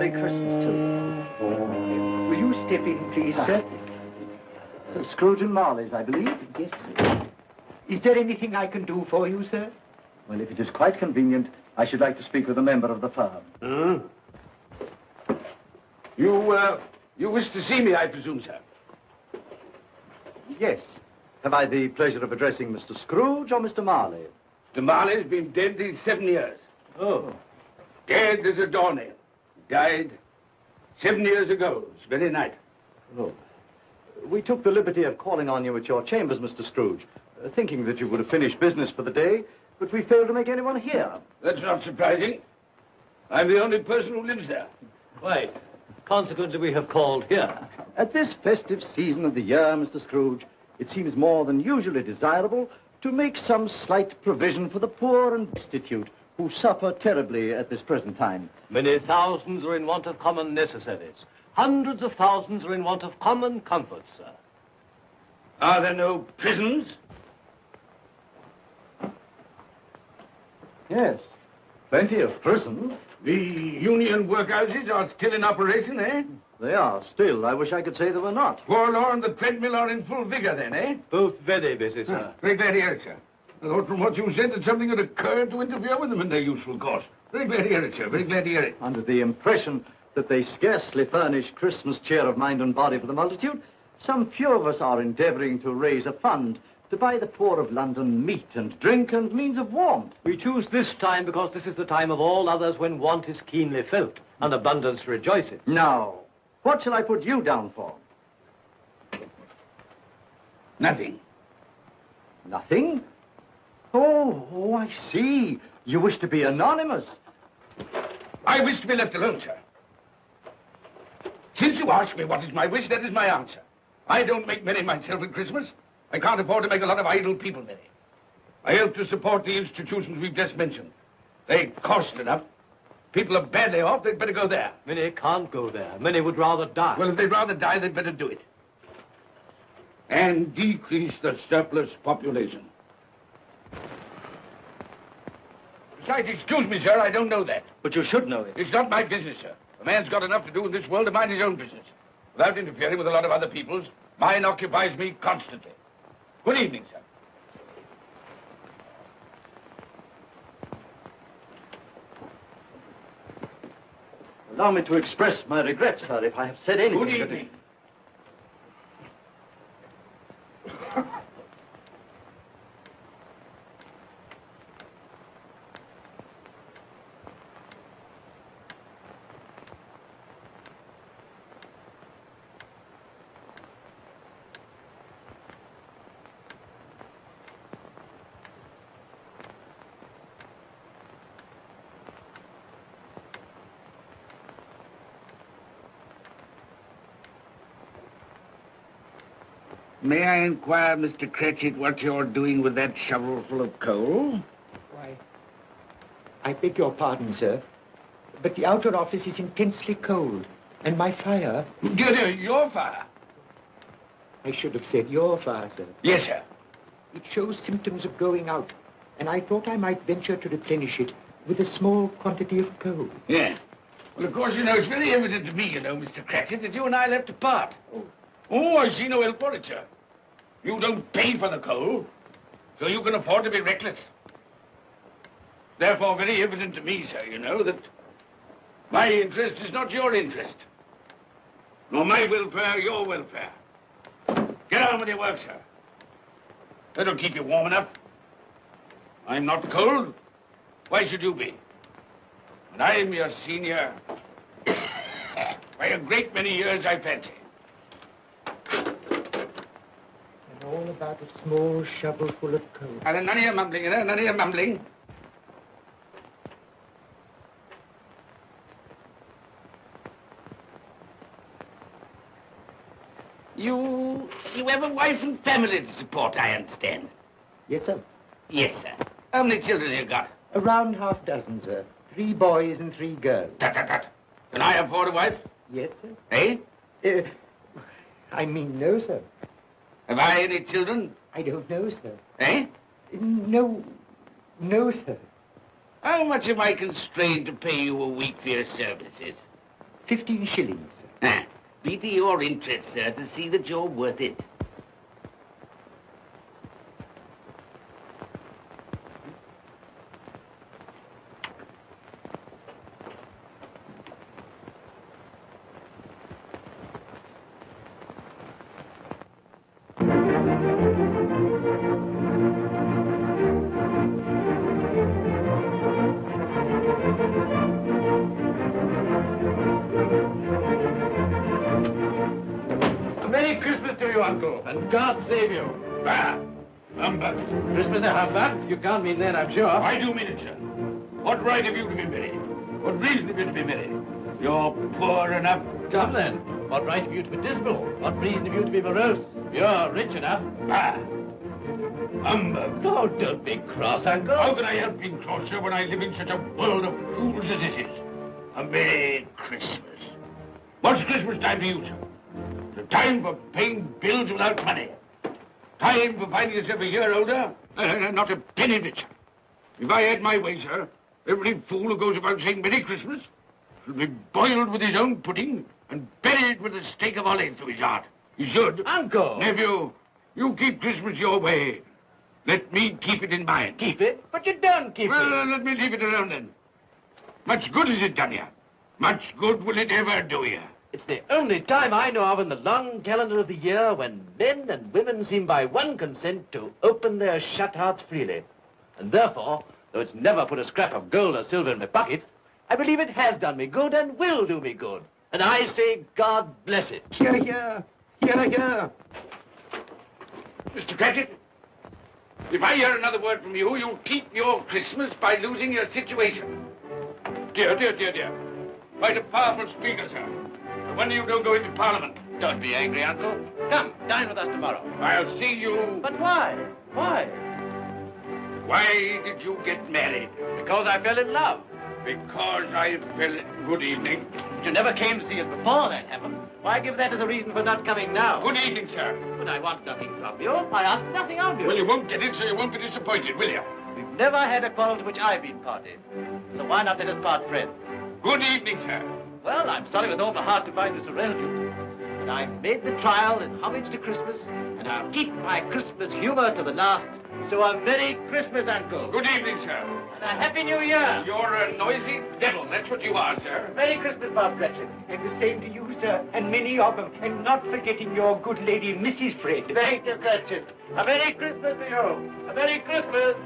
Merry Christmas to you. Will you step in, please, sir? Scrooge and Marley's, I believe. Yes, sir. Is there anything I can do for you, sir? Well, if it is quite convenient, I should like to speak with a member of the firm. You wish to see me, I presume, sir? Yes. Have I the pleasure of addressing Mr. Scrooge or Mr. Marley? Mr. Marley's been dead these 7 years. Oh. Dead as a doornail. Died 7 years ago, this very night. Oh. We took the liberty of calling on you at your chambers, Mr. Scrooge, thinking that you would have finished business for the day, but we failed to make anyone here. That's not surprising. I'm the only person who lives there. Right. Consequently, we have called here. At this festive season of the year, Mr. Scrooge, it seems more than usually desirable to make some slight provision for the poor and destitute who suffer terribly at this present time. Many thousands are in want of common necessaries. Hundreds of thousands are in want of common comforts, sir. Are there no prisons? Yes, plenty of prisons. The union workhouses are still in operation, eh? They are still. I wish I could say they were not. Forlorn and the treadmill are in full vigor then, eh? Both very busy, sir. Very glad to hear it, sir. I thought from what you said that something had occurred to interfere with them in their useful course. Very glad to hear it, sir. Very glad to hear it. Under the impression that they scarcely furnish Christmas cheer of mind and body for the multitude, some few of us are endeavoring to raise a fund to buy the poor of London meat and drink and means of warmth. We choose this time because this is the time of all others when want is keenly felt and abundance rejoices. Now, what shall I put you down for? Nothing. Nothing? Oh, I see. You wish to be anonymous. I wish to be left alone, sir. Since you ask me what is my wish, that is my answer. I don't make merry myself at Christmas. I can't afford to make a lot of idle people merry. I help to support the institutions we've just mentioned. They cost enough. People are badly off, they'd better go there. Many can't go there. Many would rather die. Well, if they'd rather die, they'd better do it. And decrease the surplus population. Besides, excuse me, sir, I don't know that. But you should know it. It's not my business, sir. A man's got enough to do in this world to mind his own business. Without interfering with a lot of other people's, mine occupies me constantly. Good evening, sir. Allow me to express my regrets, sir, if I have said anything. Good evening. May I inquire, Mr. Cratchit, what you're doing with that shovelful of coal? Why, I beg your pardon, sir, but the outer office is intensely cold, and my fire... Dear, your fire? I should have said your fire, sir. Yes, sir. It shows symptoms of going out, and I thought I might venture to replenish it with a small quantity of coal. Yeah. Well, of course, it's very evident to me, Mr. Cratchit, that you and I left apart. Oh, I see no help for it, sir. You don't pay for the coal, so you can afford to be reckless. Therefore, very evident to me, sir, that my interest is not your interest, nor my welfare your welfare. Get on with your work, sir. That'll keep you warm enough. I'm not cold. Why should you be? And I'm your senior by a great many years, I fancy. All about a small shovel full of coal. And none of your mumbling, none of your mumbling. You have a wife and family to support, I understand. Yes, sir. Yes, sir. How many children have you got? Around half a dozen, sir. 3 boys and 3 girls. Tut, tut, tut. Can I afford a wife? Yes, sir. Eh? I mean, no, sir. Have I any children? I don't know, sir. Eh? No, sir. How much am I constrained to pay you a week for your services? 15 shillings. Be to your interest, sir, to see that you're worth it. Merry Christmas to you, Uncle, and God save you. Bah! Humbug. Christmas a humbug? You can't mean that, I'm sure. I do mean it, sir. What right have you to be merry? What reason have you to be merry? You're poor enough. Come then. What right have you to be dismal? What reason have you to be morose? You're rich enough. Bah! Humbug. Oh, don't be cross, Uncle. How can I help being cross, sir, when I live in such a world of fools as this is? A Merry Christmas. What's Christmas time to you, sir? The time for paying bills without money. Time for finding yourself a year older? Not a penny of it, sir. If I had my way, sir, every fool who goes about saying Merry Christmas should be boiled with his own pudding and buried with a stake of olive through his heart. He should. Uncle! Nephew, you keep Christmas your way. Let me keep it in mine. Keep it? But you don't keep Well, it. let me leave it alone then. Much good has it done you? Much good will it ever do you? It's the only time I know of in the long calendar of the year when men and women seem by one consent to open their shut hearts freely. And therefore, though it's never put a scrap of gold or silver in my pocket, I believe it has done me good and will do me good. And I say, God bless it. Hear, hear. Hear, hear. Mr. Cratchit, if I hear another word from you, you'll keep your Christmas by losing your situation. Dear, dear, dear, dear. Quite a powerful speaker, sir. No wonder you don't go into Parliament. Don't be angry, Uncle. Come, dine with us tomorrow. I'll see you... But why? Why? Why did you get married? Because I fell in love. Because I fell... Good evening. You never came to see us before that happened. Why give that as a reason for not coming now? Good evening, sir. But I want nothing from you. I ask nothing of you. Well, you won't get it, so you won't be disappointed, will you? We've never had a quarrel to which I've been party. So why not let us part friends? Good evening, sir. Well, I'm sorry with all my heart to find this a relative. But I've made the trial in homage to Christmas, and I'll keep my Christmas humor to the last. So a Merry Christmas, Uncle. Good evening, sir. And a Happy New Year. You're a noisy devil, that's what you are, sir. Merry Christmas, Bob Cratchit. And the same to you, sir, and many of them. And not forgetting your good lady, Mrs. Fred. Thank you, Cratchit. A Merry Christmas to you. A Merry Christmas.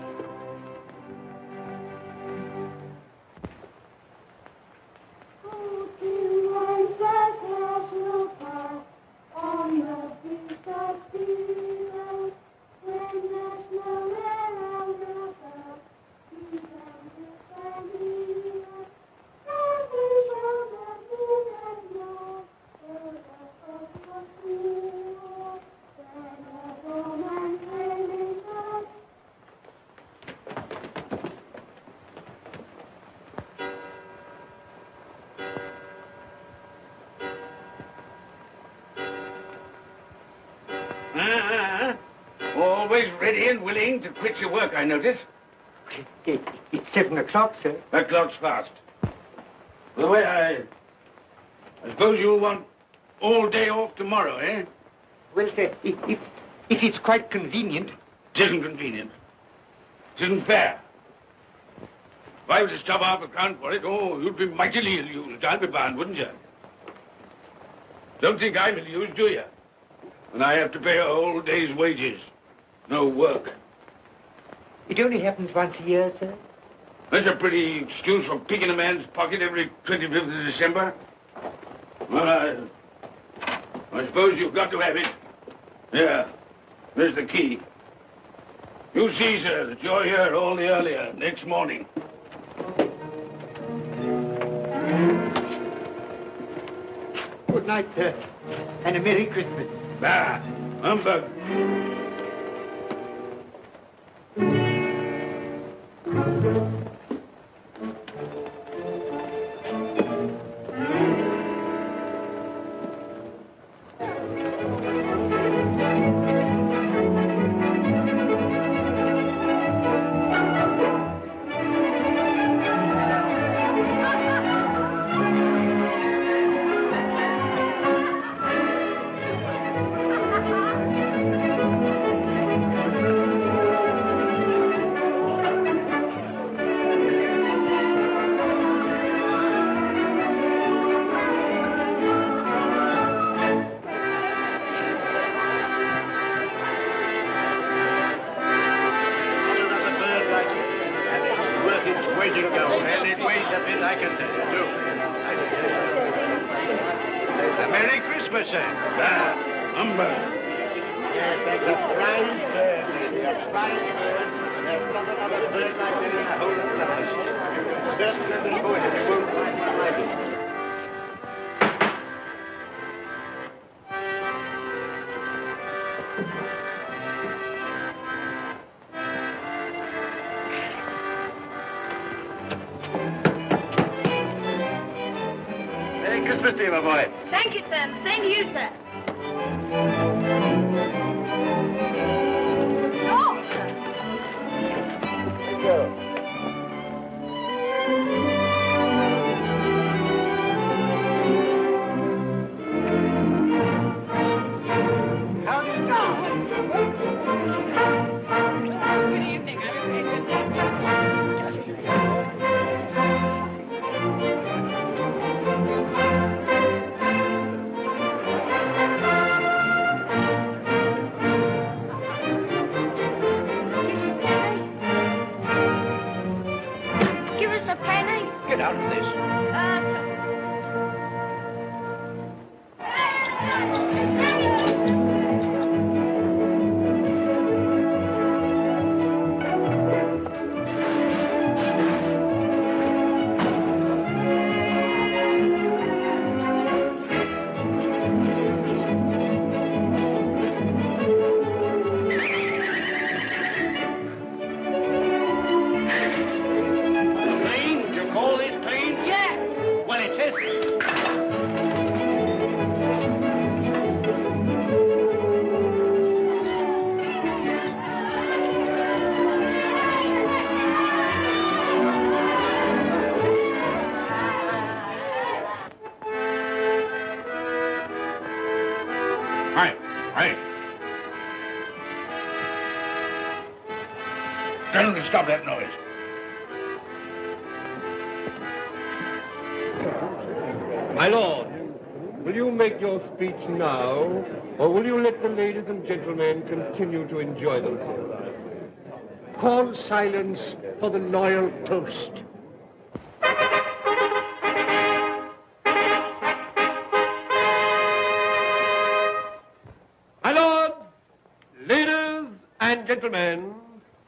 Always ready and willing to quit your work, I notice. It's 7 o'clock, sir. That clock's fast. By the way, I suppose you'll want all day off tomorrow, eh? Well, sir, if it's quite convenient. It isn't convenient. It isn't fair. If I were to stop half a crown for it, oh, you'd be mightily ill-used, I'll be bound, wouldn't you? Don't think I'm ill-used, do you? And I have to pay a whole day's wages. No work. It only happens once a year, sir. That's a pretty excuse for picking a man's pocket every 25th of December. Well, I suppose you've got to have it. Yeah, there's the key. You see, sir, that you're here all the earlier next morning. Good night, sir, and a Merry Christmas. Bah, humbug. go, and it weighs a bit, I can tell you, too. A Merry Christmas, sir. Humbug. Yes, that's a fine bird, lady, a fine bird. There's not another bird like that in the whole of the house. You certainly go ahead, you won't find one like it. Merry Christmas to you, my boy. Thank you, sir. Same to you, sir. Oh, sir. Thank you. How do you do? Good evening. Give us a penny. Get out of this. Clean? You call this clean? Yeah. Well, it is. Hey. Tell them to stop that noise. My lord, will you make your speech now, or will you let the ladies and gentlemen continue to enjoy themselves? Call silence for the loyal toast. My lords, ladies and gentlemen,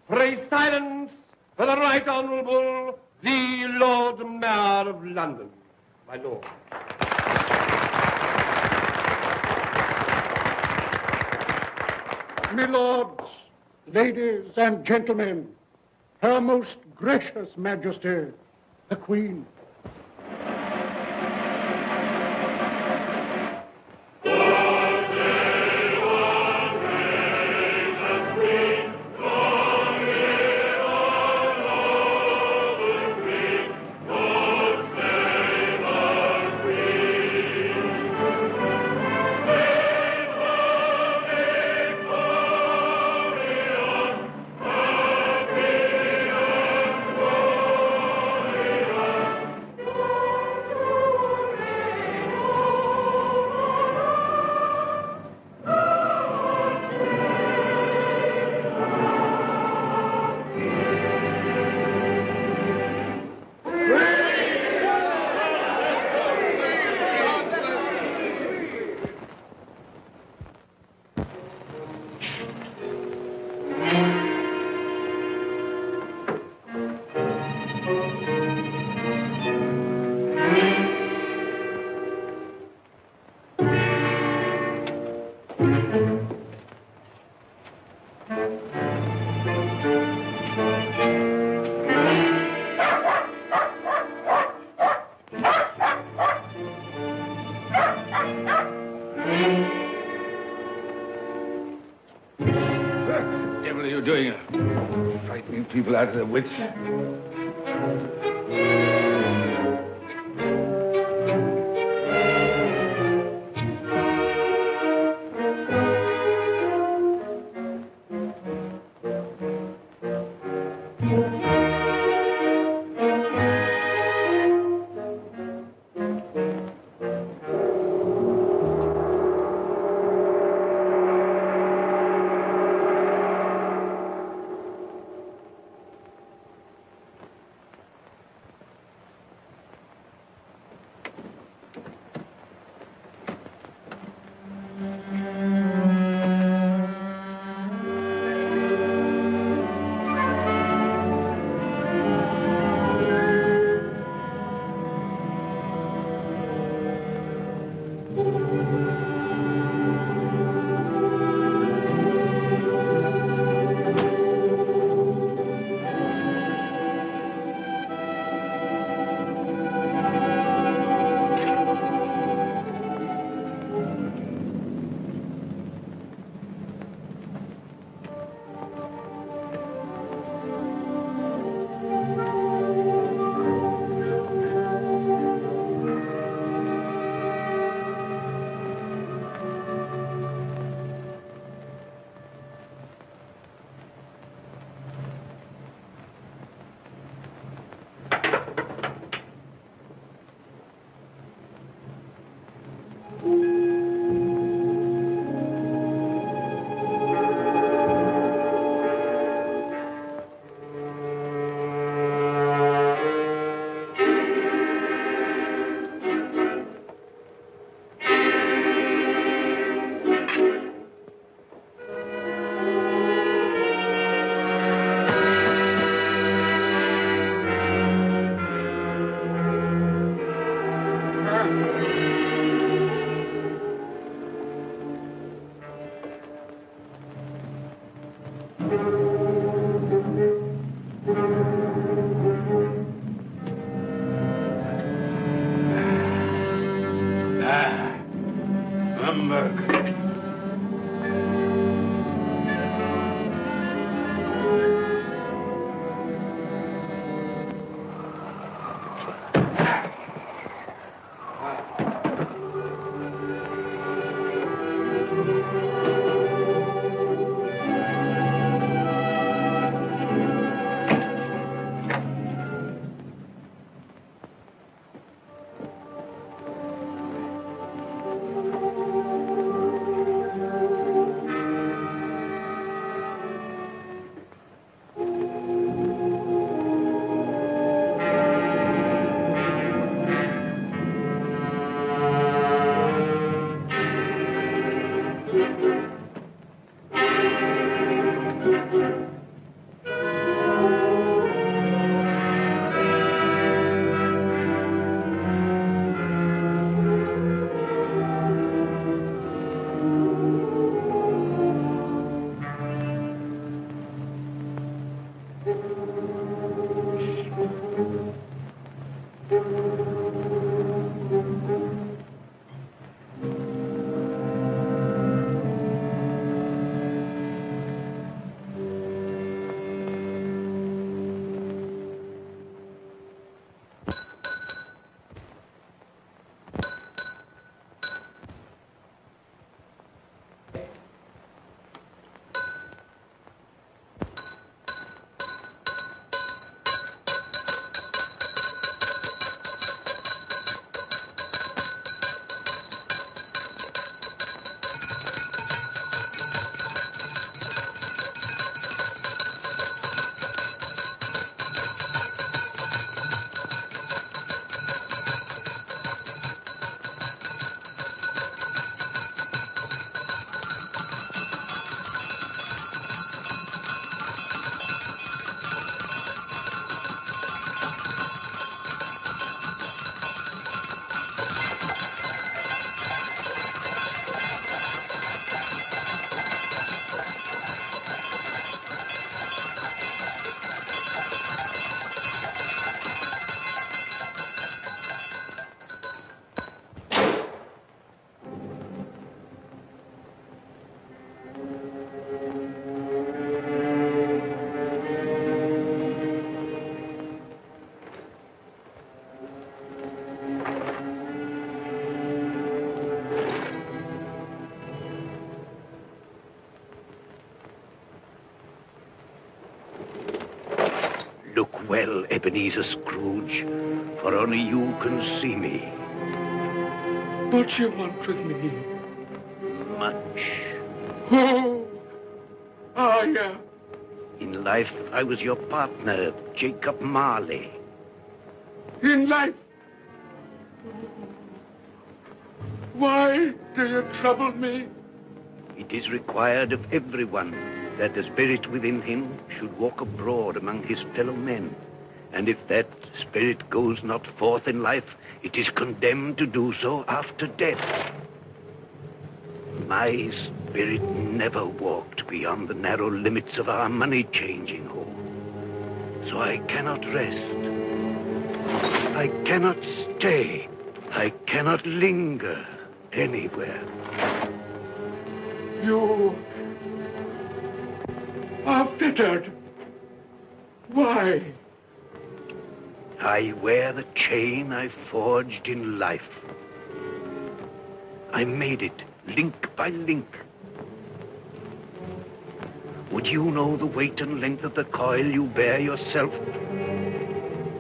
pray silence for the Right Honourable the Lord Mayor of London. My lord. My lords, ladies and gentlemen, Her Most Gracious Majesty, the Queen. What the devil are you doing? Frightening people out of their wits. Humbug. Look well, Ebenezer Scrooge, for only you can see me. What you want with me? Much. Oh, yeah. In life, I was your partner, Jacob Marley. In life? Why do you trouble me? It is required of everyone that the spirit within him should walk abroad among his fellow men. And if that spirit goes not forth in life, it is condemned to do so after death. My spirit never walked beyond the narrow limits of our money-changing hall. So I cannot rest. I cannot stay. I cannot linger anywhere. You are fettered. Why? I wear the chain I forged in life. I made it link by link. Would you know the weight and length of the coil you bear yourself?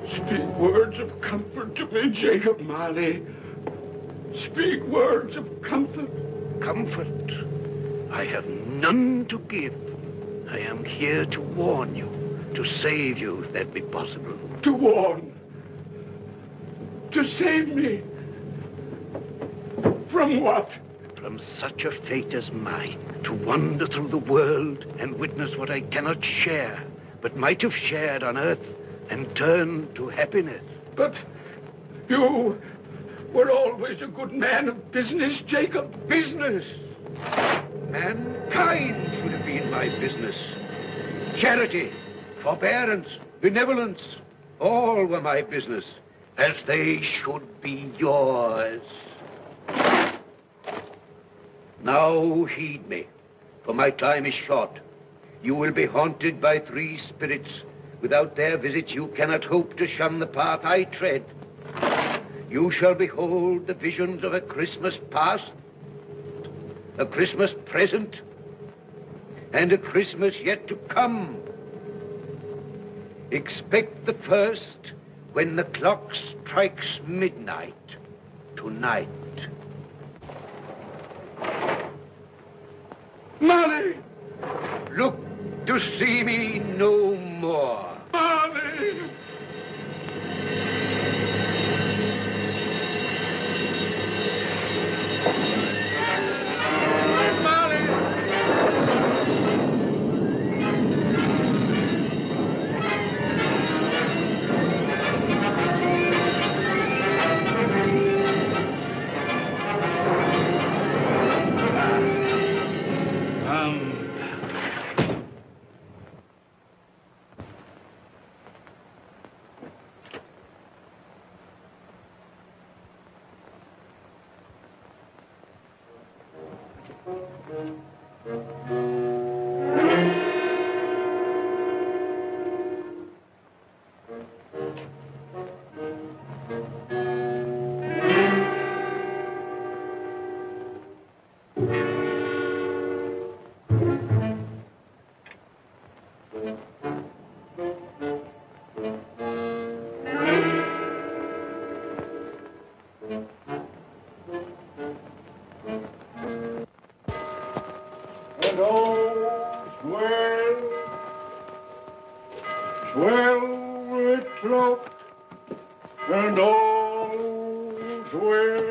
Speak words of comfort to me, Jacob Marley. Speak words of comfort. Comfort? I have none to give. I am here to warn you, to save you if that be possible. To warn? To save me? From what? From such a fate as mine, to wander through the world and witness what I cannot share, but might have shared on earth and turn to happiness. But you were always a good man of business, Jacob. Business? Mankind should have been my business. Charity, forbearance, benevolence, all were my business, as they should be yours. Now heed me, for my time is short. You will be haunted by 3 spirits. Without their visits, you cannot hope to shun the path I tread. You shall behold the visions of a Christmas past, a Christmas present, and a Christmas yet to come. Expect the first when the clock strikes midnight tonight. Molly! Look to see me no more. Molly! And all's well, well with clock, and all's well.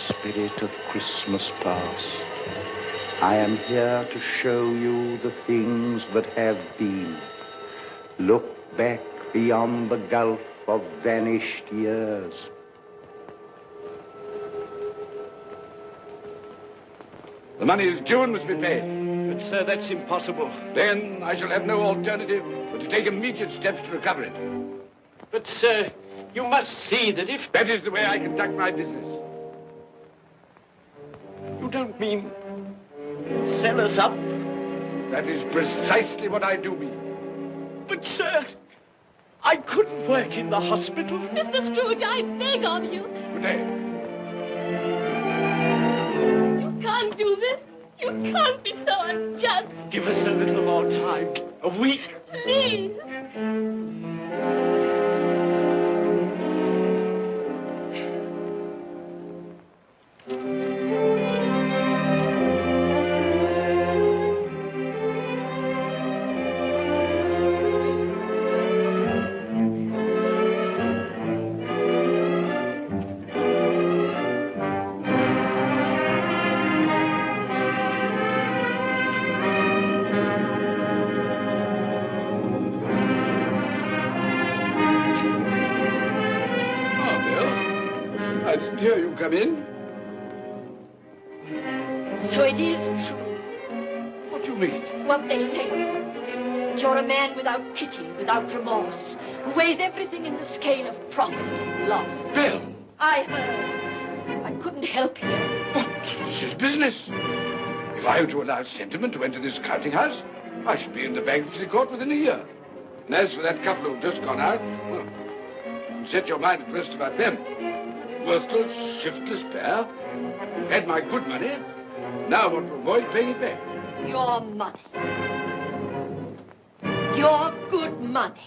Spirit of Christmas past. I am here to show you the things that have been. Look back beyond the gulf of vanished years. The money is due and must be paid. But, sir, that's impossible. Then I shall have no alternative but to take immediate steps to recover it. But, sir, you must see that if... That is the way I conduct my business. You don't mean sell us up? That is precisely what I do mean. But, sir, I couldn't work in the hospital. Mr. Scrooge, I beg of you. Good day. You can't do this. You can't be so unjust. Give us a little more time. A week. Please. I didn't hear you come in. So it is true. What do you mean? What they say. That you're a man without pity, without remorse, who weighs everything in the scale of profit and loss. Bill! I heard. I couldn't help you. But this is business. If I were to allow sentiment to enter this counting house, I should be in the bankruptcy court within a year. And as for that couple who've just gone out, well, set your mind at rest about them. Worthless, shiftless pair. Had my good money. Now want to avoid paying it back. Your money. Your good money.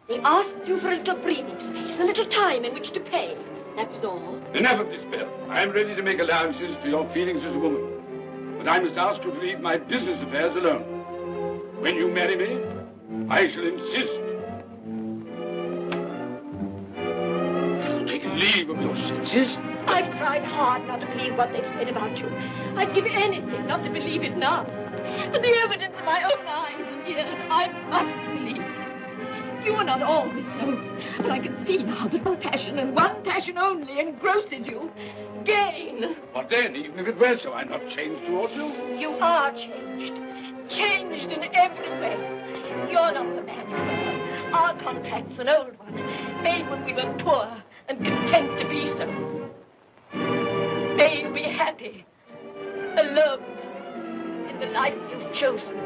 They asked you for a little breathing space, a little time in which to pay. That was all. Enough of this, Bill. I am ready to make allowances for your feelings as a woman. But I must ask you to leave my business affairs alone. When you marry me, I shall insist. Take leave of your senses. I've tried hard not to believe what they've said about you. I'd give anything not to believe it now. For the evidence of my own eyes and ears, I must believe. You were not always so, but I can see now that one passion and one passion only engrosses you. Gain. What then? Even if it were so, I'm not changed towards you. You are changed. Changed in every way. You're not the man you were. Our contract's an old one, made when we were poor and content to be so. May you be happy, alone, in the life you've chosen.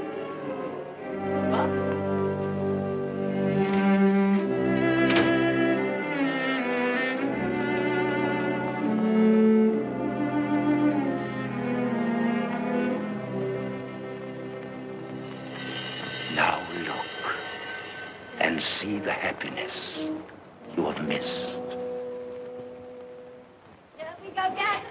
Goodbye. Now look and see the happiness you have missed. Here we go, Jack.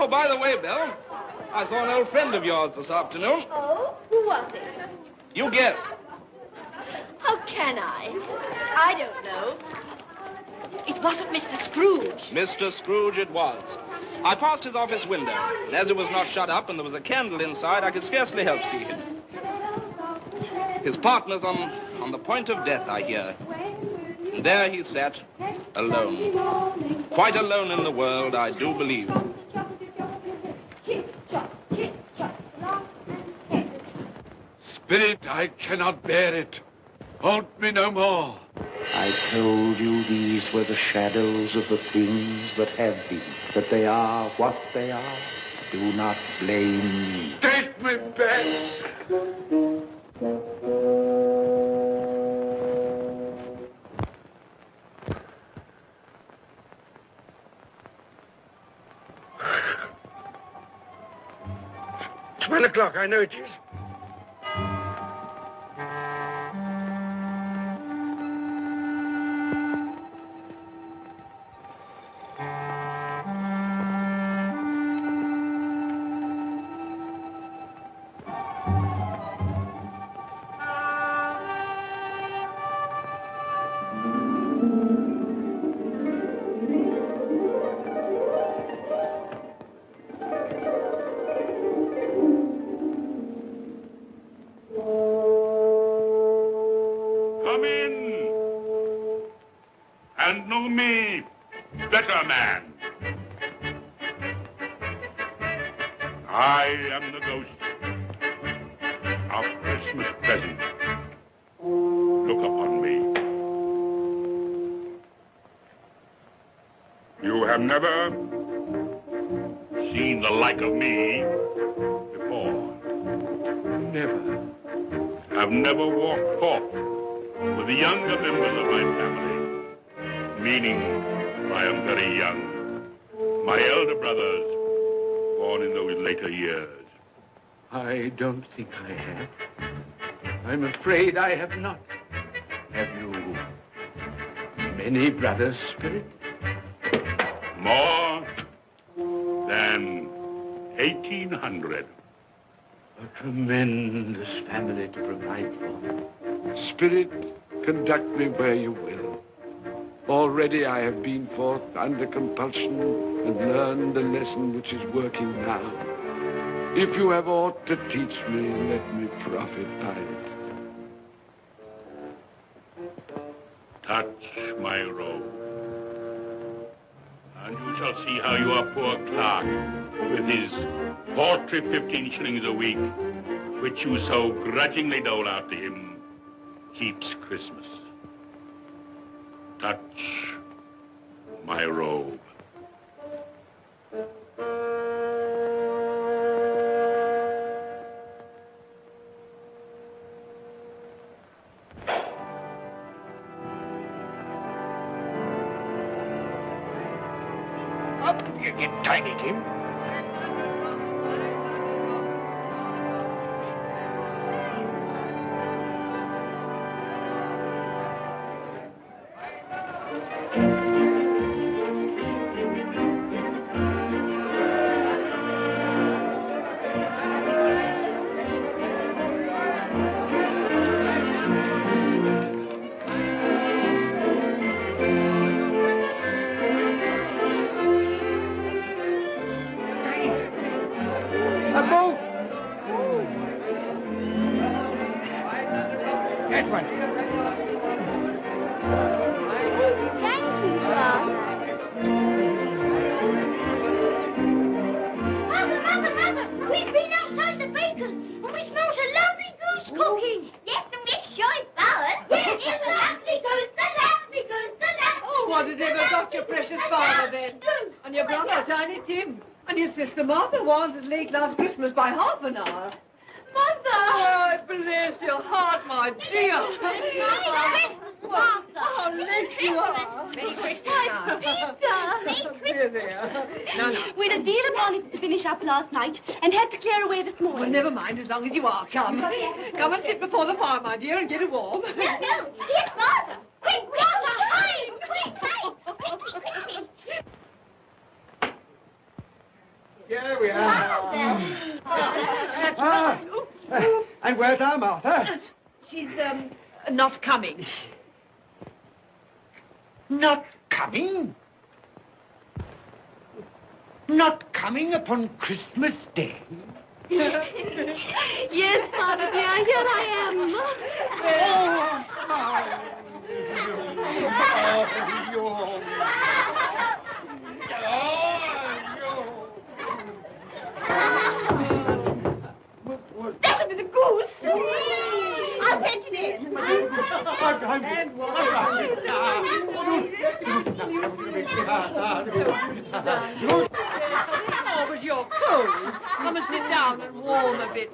Oh, by the way, Belle, I saw an old friend of yours this afternoon. Oh? Who was it? You guess. How can I? I don't know. It wasn't Mr. Scrooge. Mr. Scrooge it was. I passed his office window, and as it was not shut up and there was a candle inside, I could scarcely help see him. His partner's on the point of death, I hear. And there he sat, alone. Quite alone in the world, I do believe. Spirit, I cannot bear it. Haunt me no more. I told you these were the shadows of the things that have been, that they are what they are. Do not blame me. Take me back. It's 1 o'clock, I know it is. Come in and know me, better man. I am the ghost of Christmas present. Look upon me. You have never seen the like of me before. Never. I've never walked forth with the younger members of my family, meaning I am very young. My elder brothers, born in those later years. I don't think I have. I'm afraid I have not. Have you many brothers, Spirit? More than 1,800. A tremendous family to provide for. Spirit, conduct me where you will. Already I have been forth under compulsion and learned the lesson which is working now. If you have aught to teach me, let me profit by it. Touch my robe, and you shall see how your poor clerk, with his paltry 15 shillings a week, which you so grudgingly dole out to him, keeps Christmas. Touch my robe. You get Tiny Tim. A boat! That one. Thank you, Father. Mother, we've been outside the baker's and we smell a lovely goose cooking. Yes, and we sure is flowers. Yes, it's a lovely goose, the lovely goose, the lovely Oh, what has ever got your precious father then? And your brother, Tiny Tim? And your sister Martha was as late last Christmas by half an hour. Mother! Oh, bless your heart, my dear. Merry Christmas, Martha. How late you are. Merry Christmas, Peter. There, there. No. We had a deal of money to finish up last night and had to clear away this morning. Well, never mind, as long as you are. Come. Come and sit before the fire, my dear, and get it warm. No. Here's Father. Quick, Martha, hide. Quick. Here we are. And where's our Martha? She's, not coming. Not coming? Not coming upon Christmas Day? Yes, Father dear, here I am. That'll be the goose. I'll fetch it in. Oh, but you're cold. Come and sit down and warm a bit.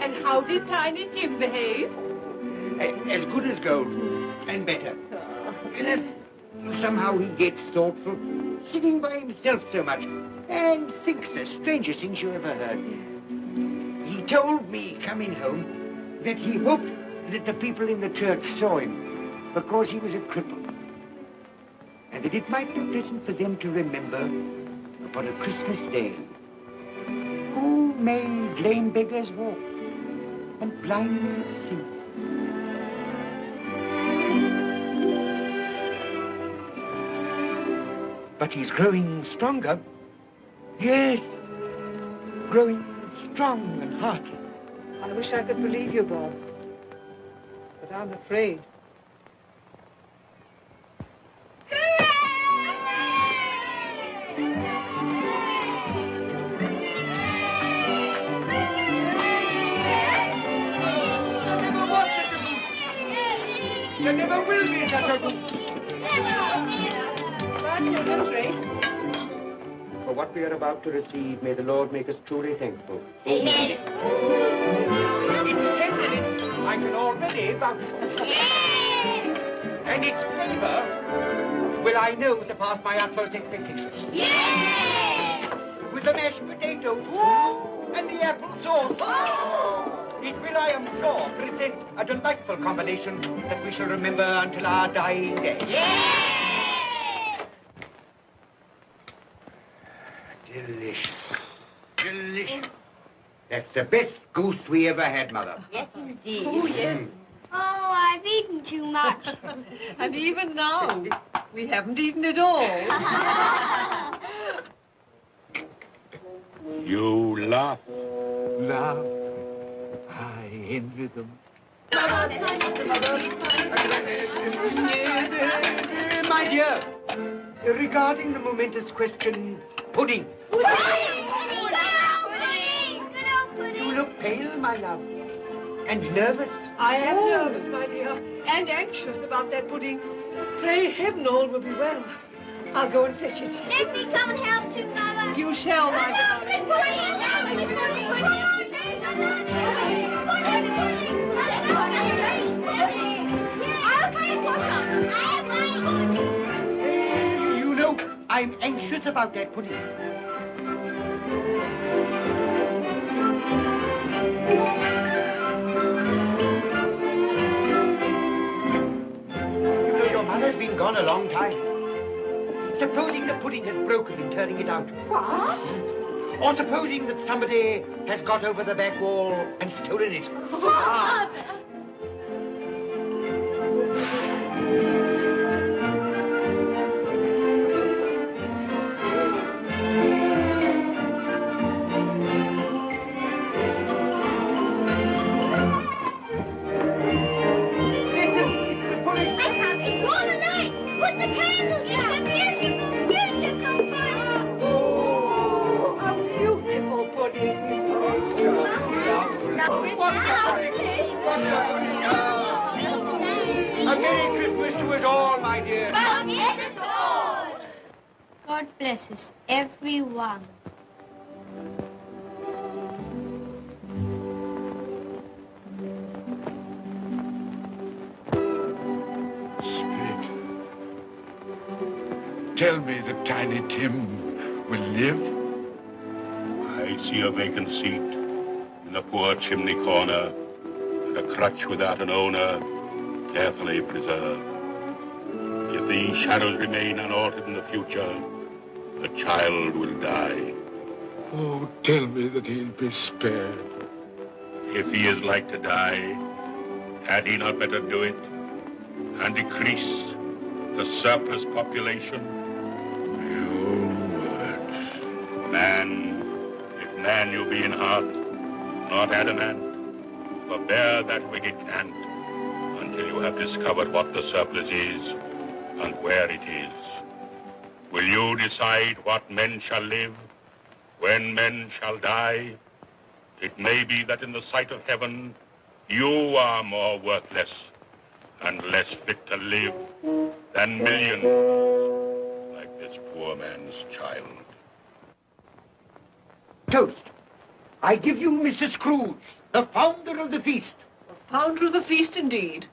And how did Tiny Tim behave? As good as gold, and better. Somehow he gets thoughtful, sitting by himself so much, and thinks the strangest things you ever heard. He told me, coming home, that he hoped that the people in the church saw him, because he was a cripple. And that it might be pleasant for them to remember, upon a Christmas day, who made lame beggars walk, and blind men see. But he's growing stronger. Yes, growing strong and hearty. I wish I could believe you, Bob. But I'm afraid. There never will be such a goose. But you're no great. For what we are about to receive, may the Lord make us truly thankful. Amen. Its tenderness I can already vouch for. And its flavor will I know surpass my utmost expectations. With the mashed potatoes and the apple sauce, it will, I am sure, present a delightful combination that we shall remember until our dying day. Delicious. Delicious. That's the best goose we ever had, Mother. Yes, indeed. Oh, yes. Oh, I've eaten too much. And even now, we haven't eaten it all. You laugh. Love. I envy them. My dear, regarding the momentous question, pudding. You look pale, my love, and nervous. I am nervous, my dear, and anxious about that pudding. Pray heaven all will be well. I'll go and fetch it. Let me come and help too, Mother. You shall, my darling. You know, I'm anxious about that pudding. You know, your mother's been gone a long time. Supposing the pudding has broken in turning it out. What? Or supposing that somebody has got over the back wall and stolen it. A Merry Christmas to us all, my dear. God bless us, everyone. Spirit, tell me that Tiny Tim will live. I see a vacant seat in a poor chimney corner, and a crutch without an owner, carefully preserved. If these shadows remain unaltered in the future, the child will die. Oh, tell me that he'll be spared. If he is like to die, had he not better do it and decrease the surplus population? Your words. Man, if man you be in heart, not adamant, forbear that wicked cant until you have discovered what the surplus is and where it is. Will you decide what men shall live, when men shall die? It may be that in the sight of heaven, you are more worthless and less fit to live than millions like this poor man's child. Toast. I give you Mr. Scrooge, the founder of the feast. The founder of the feast, indeed.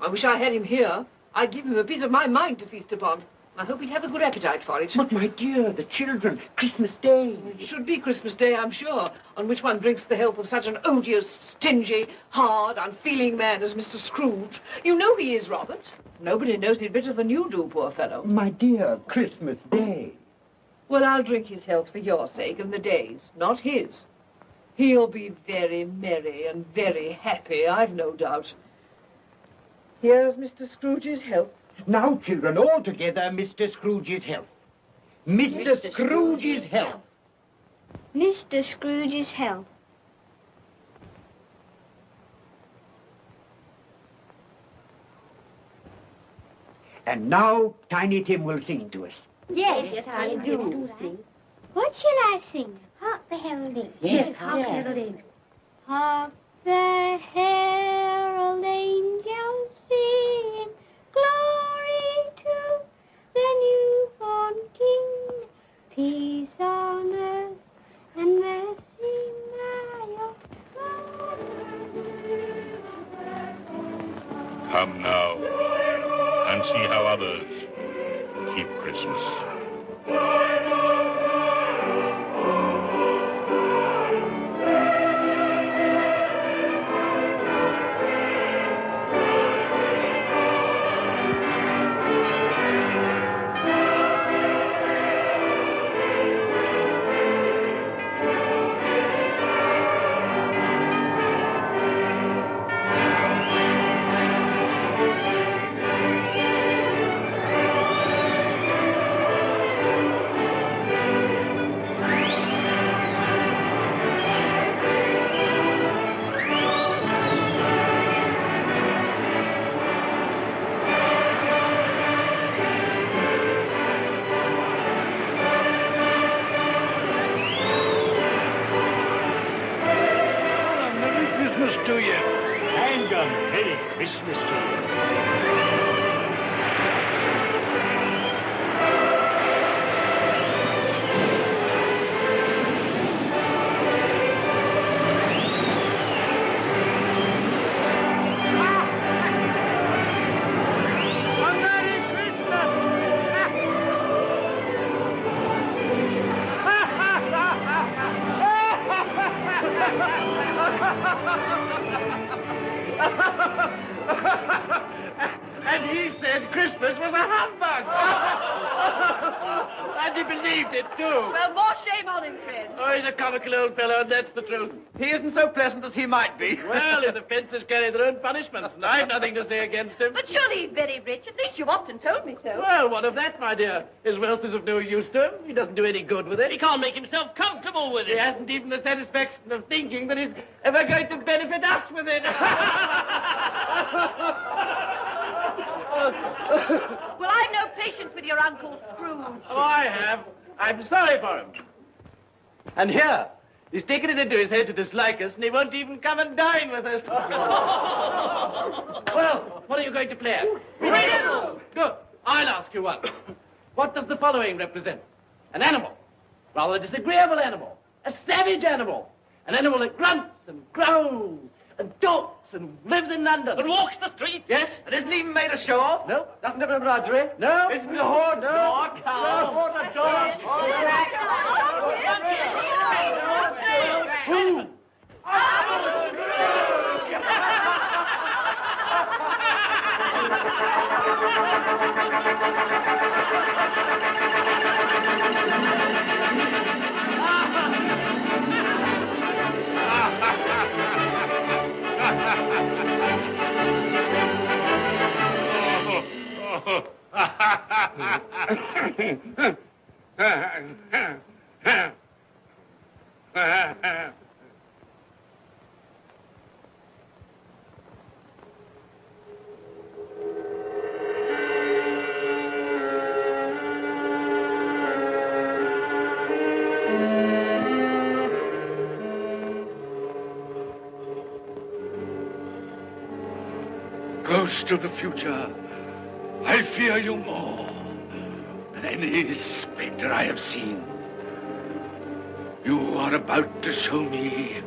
I wish I had him here. I'd give him a piece of my mind to feast upon. I hope he'd have a good appetite for it. But, my dear, the children, Christmas Day. It should be Christmas Day, I'm sure, on which one drinks the health of such an odious, stingy, hard, unfeeling man as Mr. Scrooge. You know he is, Robert. Nobody knows it better than you do, poor fellow. My dear, Christmas Day. Well, I'll drink his health for your sake and the day's, not his. He'll be very merry and very happy, I've no doubt. Here's Mr. Scrooge's health. Now, children, all together, Mr. Scrooge's health. Mr. Scrooge's health. Mr. Scrooge's health. And now, Tiny Tim will sing to us. Yes, I do sing. What shall I sing? Hark the heralding. Yes, hark the heralding. Hark the herald angels sing, glory to the newborn King, peace on earth and mercy nigh of God. Come now and see how others keep Christmas. To you. And a Merry Christmas to you. A And he said Christmas was a humbug. And he believed it, too. Well, more shame on him, friend. Oh, he's a comical old fellow, and that's the truth. He isn't so pleasant as he might be. Well, his offences carry their own punishments, and I've nothing to say against him. But surely he's very rich. At least you've often told me so. Well, what of that, my dear? His wealth is of no use to him. He doesn't do any good with it. He can't make himself comfortable with He it. hasn't even the satisfaction of thinking that he's ever going to benefit us with it. Well, I've no patience with your Uncle Scrooge. Oh, I have. I'm sorry for him. And here, he's taken it into his head to dislike us, and he won't even come and dine with us. Well, what are you going to play at? Riddles! Good. I'll ask you one. What does the following represent? An animal. Rather a disagreeable animal. A savage animal. An animal that grunts and growls and talks and lives in London. And walks the streets. Yes. And isn't even made ashore? No. Doesn't have embroidery? No. Isn't a horse? No. Nor a cow? No. Not a dog. Who? Ghost of the future, I fear you more than any spectre I have seen. You are about to show me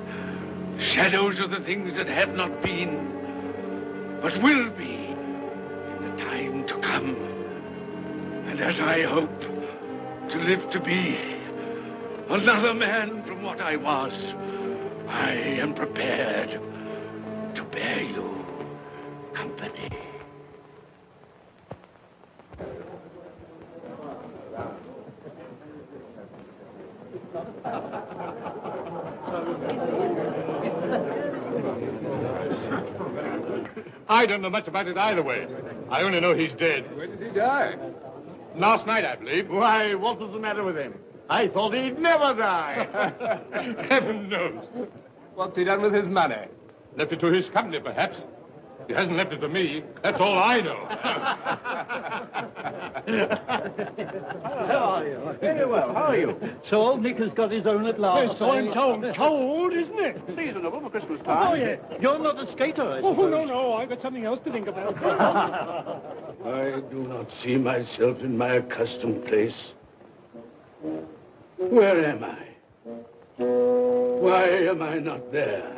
shadows of the things that have not been, but will be in the time to come. And as I hope to live to be another man from what I was, I am prepared to bear you company. I don't know much about it either way. I only know he's dead. Where did he die? Last night, I believe. Why, what was the matter with him? I thought he'd never die. Heaven knows. What's he done with his money? Left it to his company, perhaps. He hasn't left it to me. That's all I know. How are you? Very well. How are you? So old Nick has got his own at last. Yes, so I'm told. Cold, isn't it? Seasonable for Christmas time. Oh, yeah. You're not a skater, I Oh, suppose. no. I've got something else to think about. I do not see myself in my accustomed place. Where am I? Why am I not there?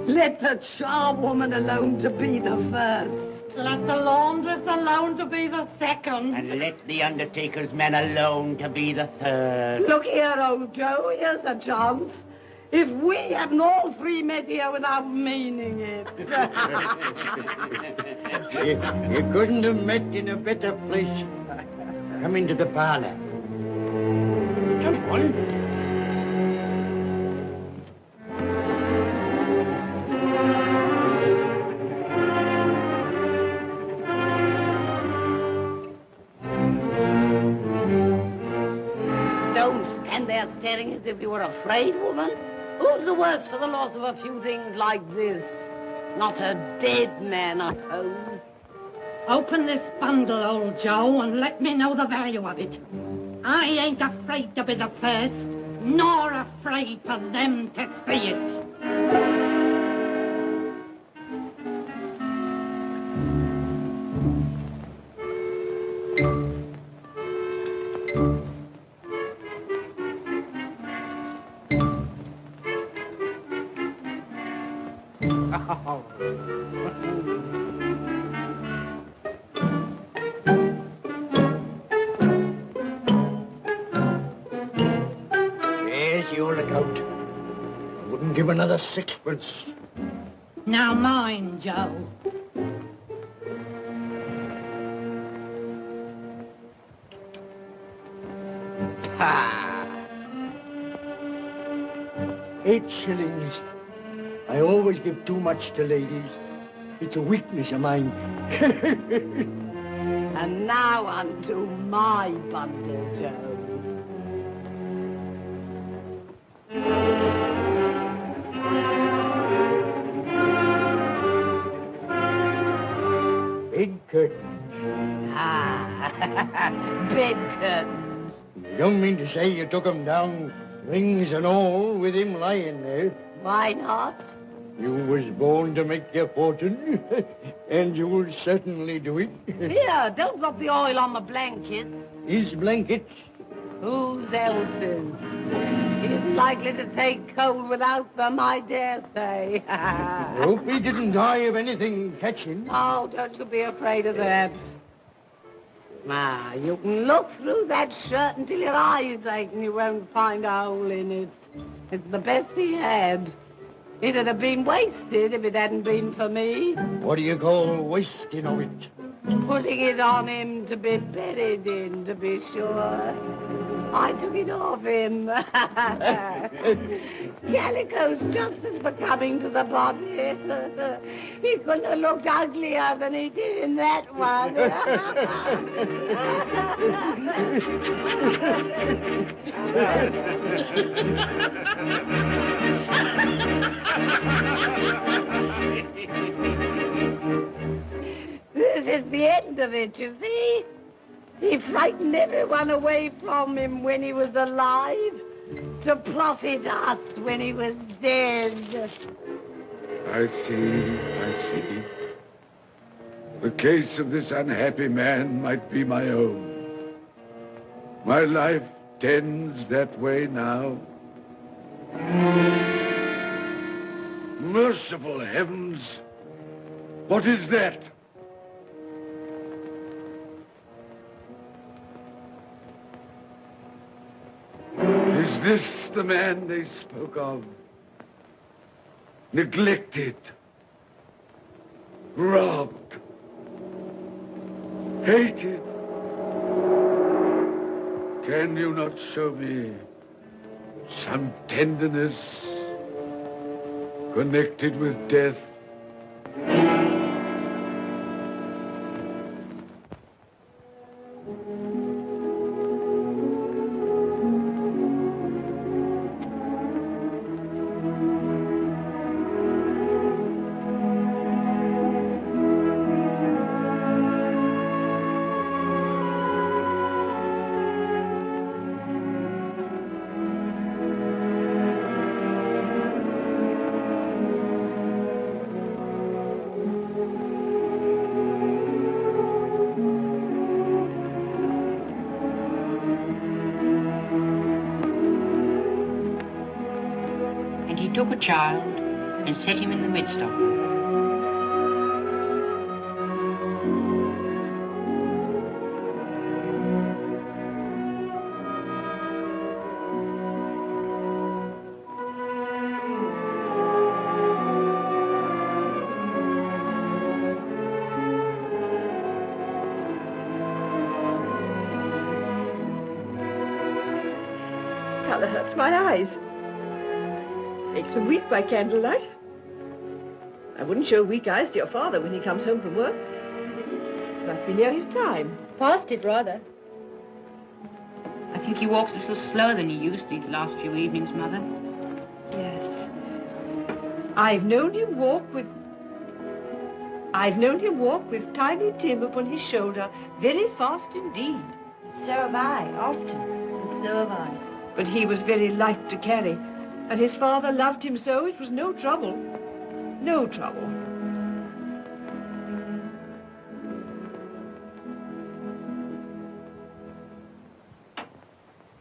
Let the charwoman alone to be the first. Let the laundress alone to be the second. And let the undertaker's man alone to be the third. Look here, old Joe, here's a chance. If we hadn't all three met here without meaning it. You couldn't have met in a better place. Come into the parlor. Come on. Don't stand there staring as if you were afraid, woman. Who's the worse for the loss of a few things like this? Not a dead man, I hope. Open this bundle, old Joe, and let me know the value of it. I ain't afraid to be the first, nor afraid for them to see it. Yes, you look out. I wouldn't give another sixpence. Now mind, Joe. Ha! 8 shillings. I always give too much to ladies. It's a weakness of mine. And now unto my bundle, Joe. Bed curtains. Ah, bed curtains. You don't mean to say you took 'em down, rings and all, with him lying there? Why not? You was born to make your fortune, and you will certainly do it. Here, don't drop the oil on the blankets. His blankets? Whose else's? He isn't likely to take cold without them, I dare say. I hope he didn't die of anything catching. Oh, don't you be afraid of that. Now, you can look through that shirt until your eyes ache and you won't find a hole in it. It's the best he had. It'd have been wasted if it hadn't been for me. What do you call wasting of it? Putting it on him to be buried in, to be sure. I took it off him. Calico's just as becoming to the body. He couldn't have looked uglier than he did in that one. This is the end of it, you see. He frightened everyone away from him when he was alive to profit us when he was dead. I see. The case of this unhappy man might be my own. My life tends that way now. Merciful heavens! What is that? Is this the man they spoke of? Neglected, robbed, hated. Can you not show me some tenderness connected with death? Took a child and set him in the midst of them. rather hurts my eyes. Makes me weep by candlelight. I wouldn't show weak eyes to your father when he comes home from work. Must be near his time. Past it, rather. I think he walks a little slower than he used these last few evenings, Mother. Yes. I've known him walk with Tiny Tim upon his shoulder very fast indeed. So have I, often. And so have I. But he was very light to carry, and his father loved him so it was no trouble. No trouble.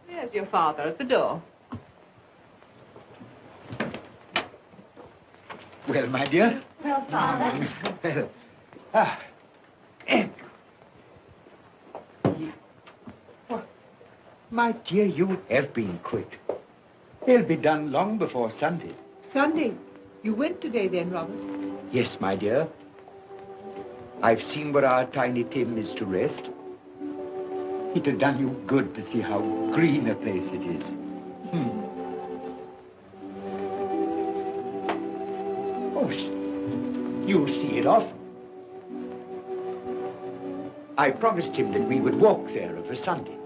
There's your father at the door. Well, my dear. Well, Father. Well, my dear, you have been quick. They'll be done long before Sunday. Sunday? You went today then, Robert? Yes, my dear. I've seen where our Tiny Tim is to rest. It'll done you good to see how green a place it is. Oh, you'll see it often. I promised him that we would walk there of a Sunday.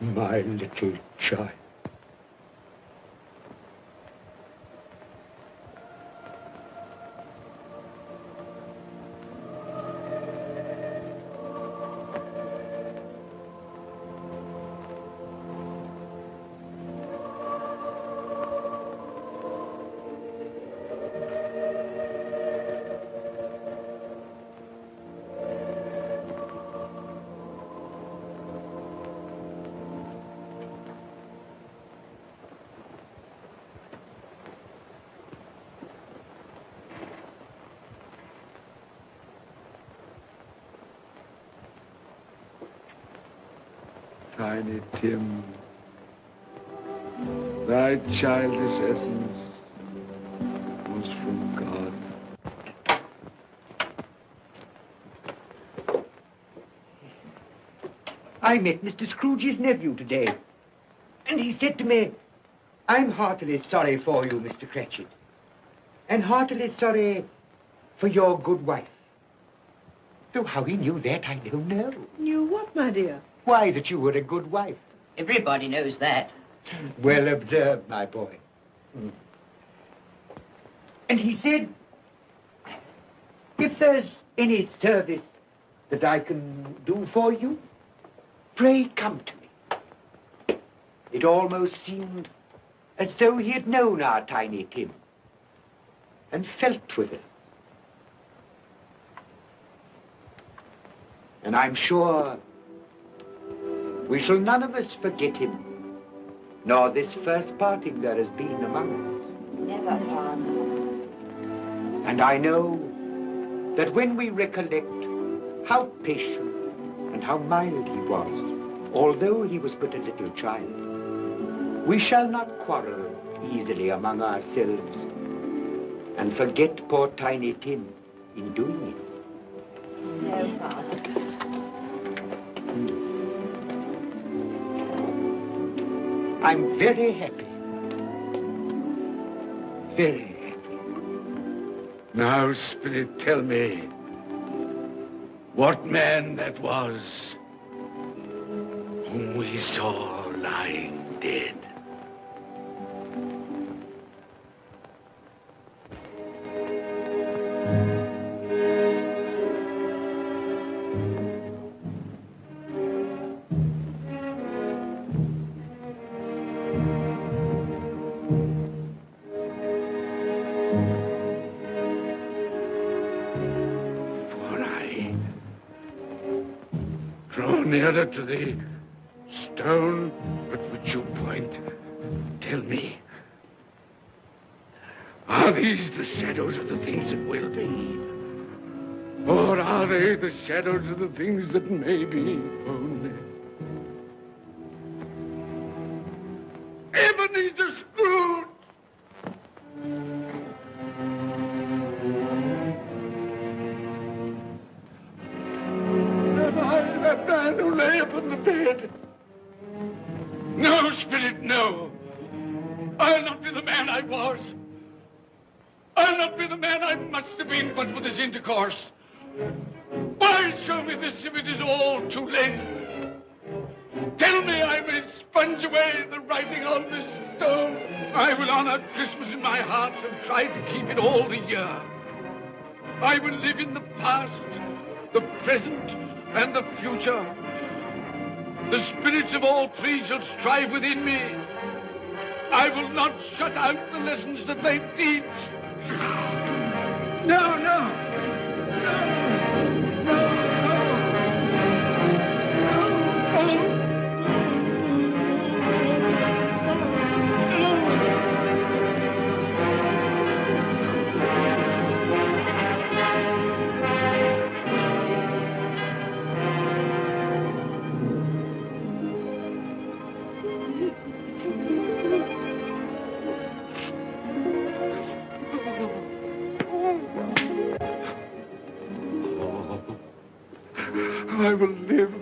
My little child. Tiny Tim, thy childish essence was from God. I met Mr. Scrooge's nephew today, and he said to me, I'm heartily sorry for you, Mr. Cratchit, and heartily sorry for your good wife. Though how he knew that, I don't know. Knew what, my dear? Why, that you were a good wife. Everybody knows that. Well observed, my boy. And he said, if there's any service that I can do for you, pray come to me. It almost seemed as though he had known our Tiny Tim and felt with us. And I'm sure we shall none of us forget him, nor this first parting there has been among us. Never, Father. And I know that when we recollect how patient and how mild he was, although he was but a little child, We shall not quarrel easily among ourselves and forget poor Tiny Tim in doing it. No, Father. I'm very happy. Very happy. Now, Spirit, tell me what man that was whom we saw lying dead. Nearer to the stone at which you point. Tell me, are these the shadows of the things that will be? Or are they the shadows of the things that may be only? Ebenezer Scrooge! That man who lay upon the bed. No, Spirit, no. I'll not be the man I was. I'll not be the man I must have been but for this intercourse. Why show me this if it is all too late? Tell me I may sponge away the writing on this stone. I will honor Christmas in my heart and try to keep it all the year. I will live in the past, the present, and the future. The spirits of all three shall strive within me. I will not shut out the lessons that they teach. No, no. No, no, no. No, no. I will live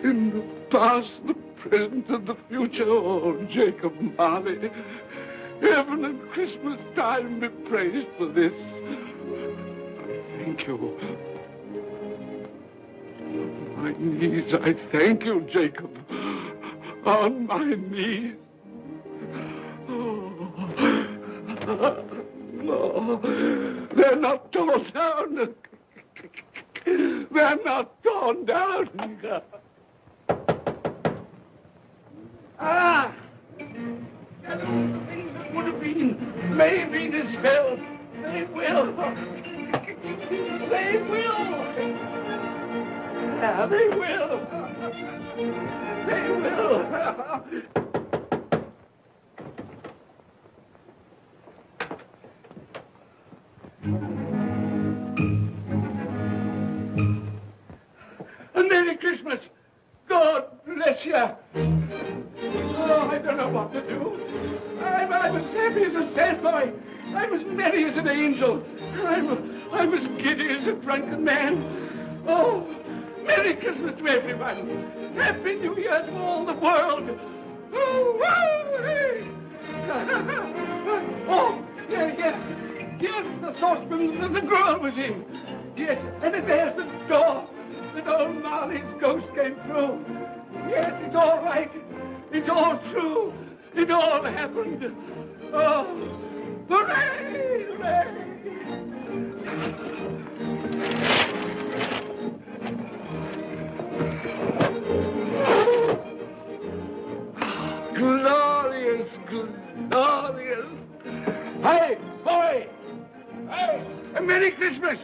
in the past, the present, and the future. Oh, Jacob Marley, heaven and Christmas time be praised for this. I thank you. On my knees, I thank you, Jacob. On my knees. Oh, no, they're not torn down. They're not torn down. Ah! Things that would have been may be dispelled. They will. They will. Yeah, they will. They will. A Merry Christmas. God bless you. Oh, I don't know what to do. I was happy as a sandboy. I was merry as an angel. I was giddy as a drunken man. Oh, Merry Christmas to everyone. Happy New Year to all the world. Oh, wow, hey. Oh, yeah. Here's the saucepan that the girl was in. Yes, and there's the door that old Marley's ghost came through. Yes, it's all right. It's all true. It all happened. Oh, hooray, hooray. Glorious, glorious. Hey, boy. Hey, a Merry Christmas.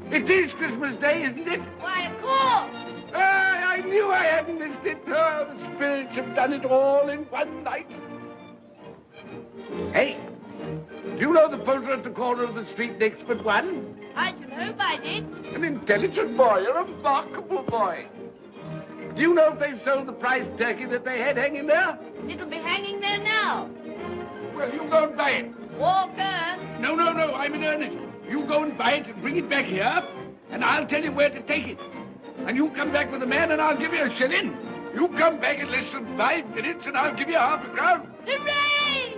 It is Christmas Day, isn't it? Why, of course. I knew I hadn't missed it. Oh, the spirits have done it all in one night. Hey, do you know the poulterer at the corner of the street next but one? I don't know if I did. An intelligent boy, a remarkable boy. Do you know if they've sold the prize turkey that they had hanging there? It'll be hanging there now. Well, you go and buy it. Walker! No, I'm in earnest. You go and buy it and bring it back here, and I'll tell you where to take it. And you come back with the man, and I'll give you a shilling. You come back in less than 5 minutes, and I'll give you half a crown. Hooray!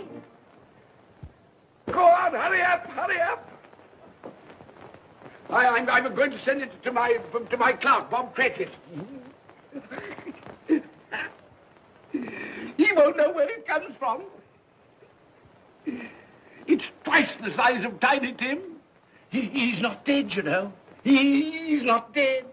Go on, hurry up. I'm going to send it to my clerk, Bob Cratchit. He won't know where it comes from. It's twice the size of Tiny Tim. He's not dead, you know. He's not dead.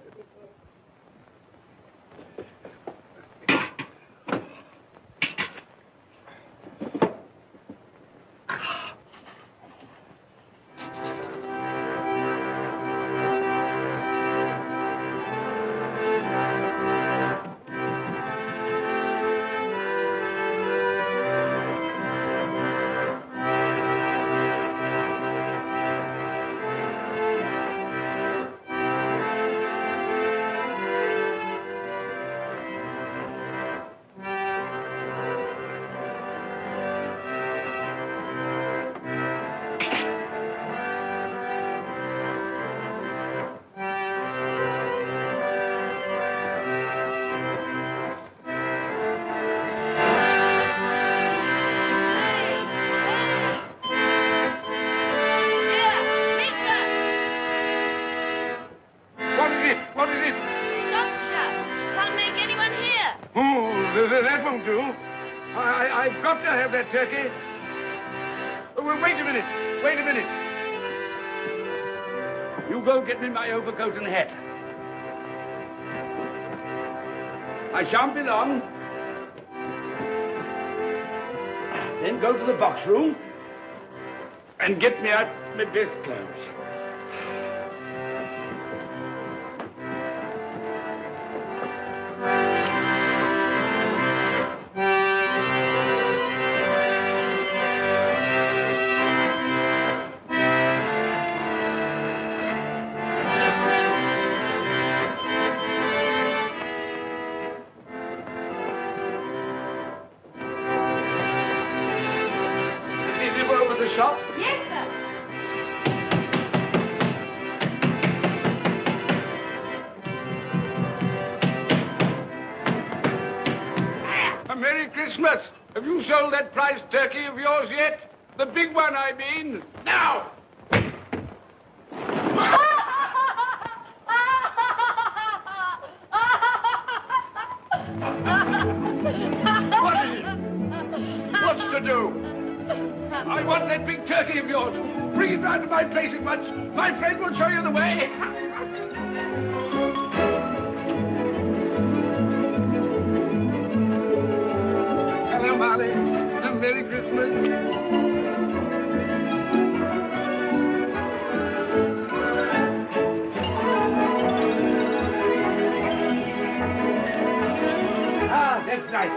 What is it? Shop shut. Can't make anyone hear. Oh, that won't do. I've got to have that turkey. Oh, well, wait a minute. You go get me my overcoat and hat. I shan't be long. Then go to the box room and get me out my best clothes. Shop? Yes, sir. A Merry Christmas. Have you sold that prize turkey of yours yet? The big one, I mean. Now! What is it? What's to do? I want that big turkey of yours. Bring it round to my place at once. My friend will show you the way. Hello, Molly. Merry Christmas. Ah, that's right.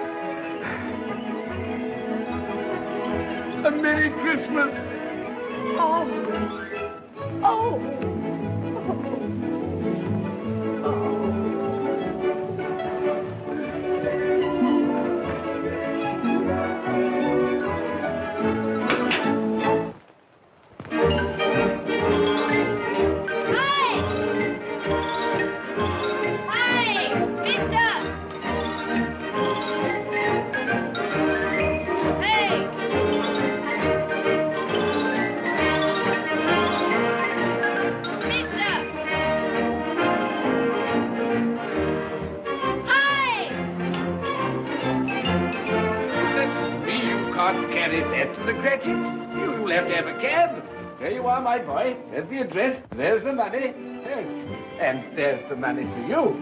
A Merry Christmas. Oh. Carry that to the Cratchits. You'll have to have a cab. There you are, my boy. There's the address. There's the money. Yes. And there's the money for you.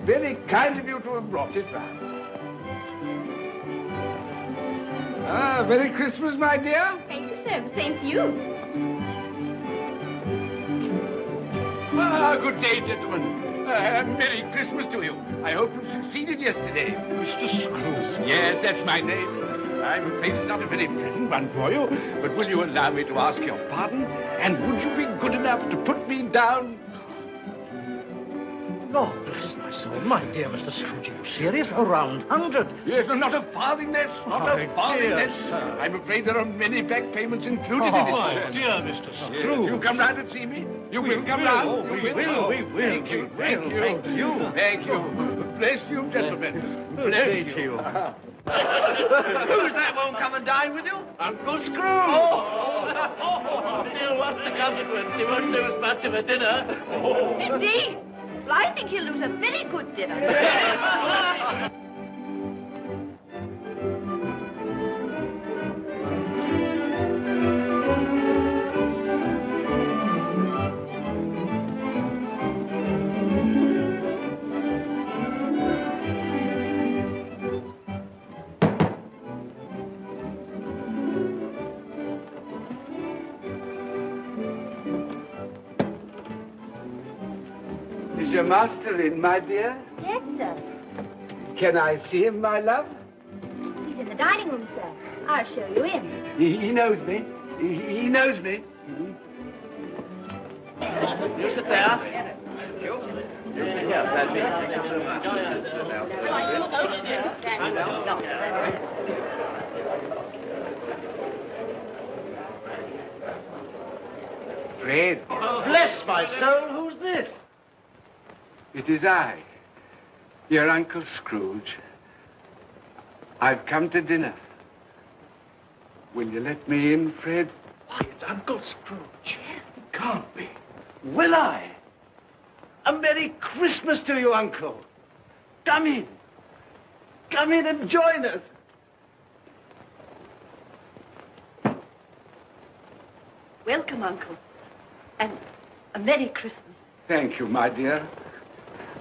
Very kind of you to have brought it round. Ah, Merry Christmas, my dear. Thank you, sir. The same to you. Ah, good day, gentlemen. Merry Christmas to you. I hope you succeeded yesterday. Mr. Scrooge. Yes, that's my name. I'm afraid it's not a very pleasant one for you, but will you allow me to ask your pardon? And would you be good enough to put me down? Lord bless my soul. My dear Mr. Scrooge, are you serious? A round 100. Yes, and not a farthing less. Not a farthing dear less. sir. I'm afraid there are many back payments included in it. My dear Mr. Yes, Scrooge. you come round and see me. You will come will. round. Oh, we will. Thank you. Thank you. Thank you. Thank you. Bless you, gentlemen. Bless you. Who's that won't come and dine with you? Uncle Scrooge! Oh. Still, what's the consequence? He won't lose much of a dinner. Indeed. Well, I think he'll lose a very good dinner. Is your master in, my dear? Yes, sir. Can I see him, my love? He's in the dining room, sir. I'll show you in. He knows me. He knows me. You sit there. You sit here, Patsy. Fred. Bless my soul, who's this? It is I, your Uncle Scrooge. I've come to dinner. Will you let me in, Fred? Why, it's Uncle Scrooge. It can't be. Will I? A Merry Christmas to you, Uncle. Come in. Come in and join us. Welcome, Uncle. And a Merry Christmas. Thank you, my dear.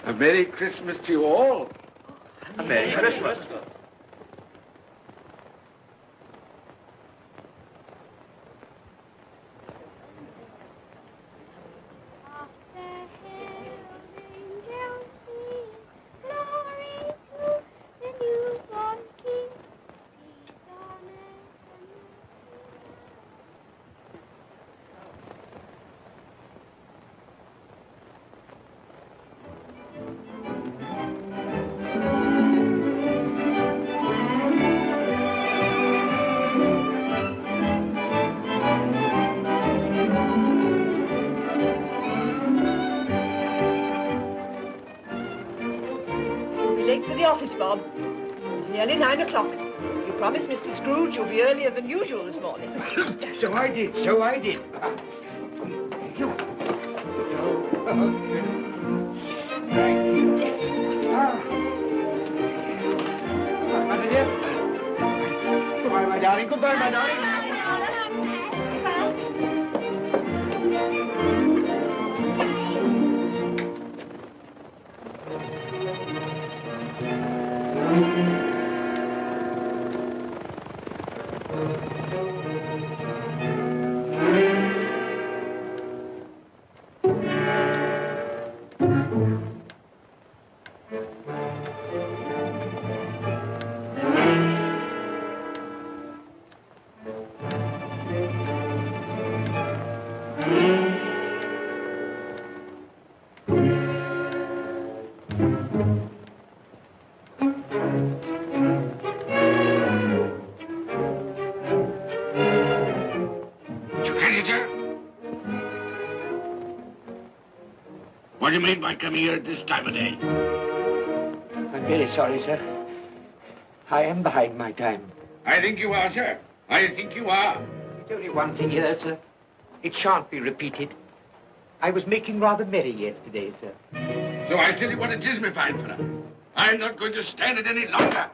A Merry Christmas to you all. A Merry Christmas. Late for the office, Bob. It's nearly 9 o'clock. You promised Mr. Scrooge you'll be earlier than usual this morning. So I did. So I did. You. Thank you. Goodbye, my dear. Goodbye, my darling. Goodbye, my darling. What do you mean by coming here at this time of day? I'm very sorry, sir. I am behind my time. I think you are, sir. I think you are. It's only once a year, sir. It shan't be repeated. I was making rather merry yesterday, sir. So I tell you what it is, my fine fellow. I'm not going to stand it any longer.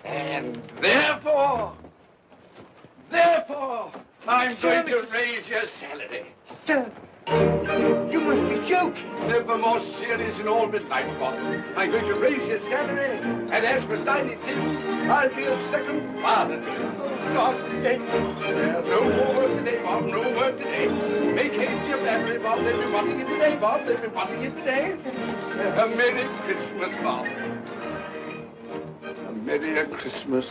And therefore, I'm going to raise your salary. Sir, you must be joking. Never more serious in all my life, Bob. I'm going to raise your salary, and as for dining in, I'll be a second father to you. God, yes. No more word today, Bob. No word today. Make haste to your battery, Bob. They'll be wanting it today, Bob. They'll be wanting it today. A Merry Christmas, Bob. A Merry Christmas,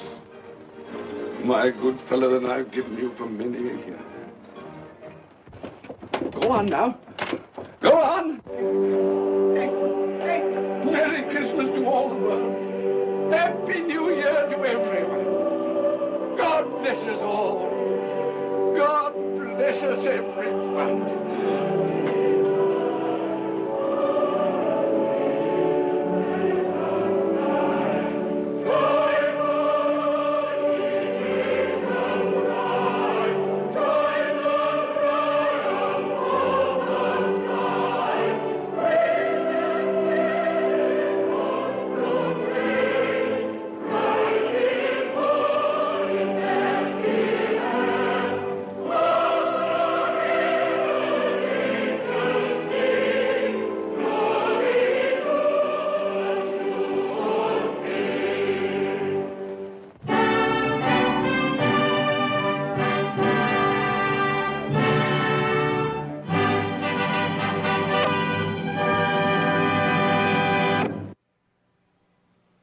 my good fellow, than I've given you for many a year. Go on now. Go Go on. Merry Christmas to all the world. Happy New Year to everyone. God bless us all. God bless us everyone.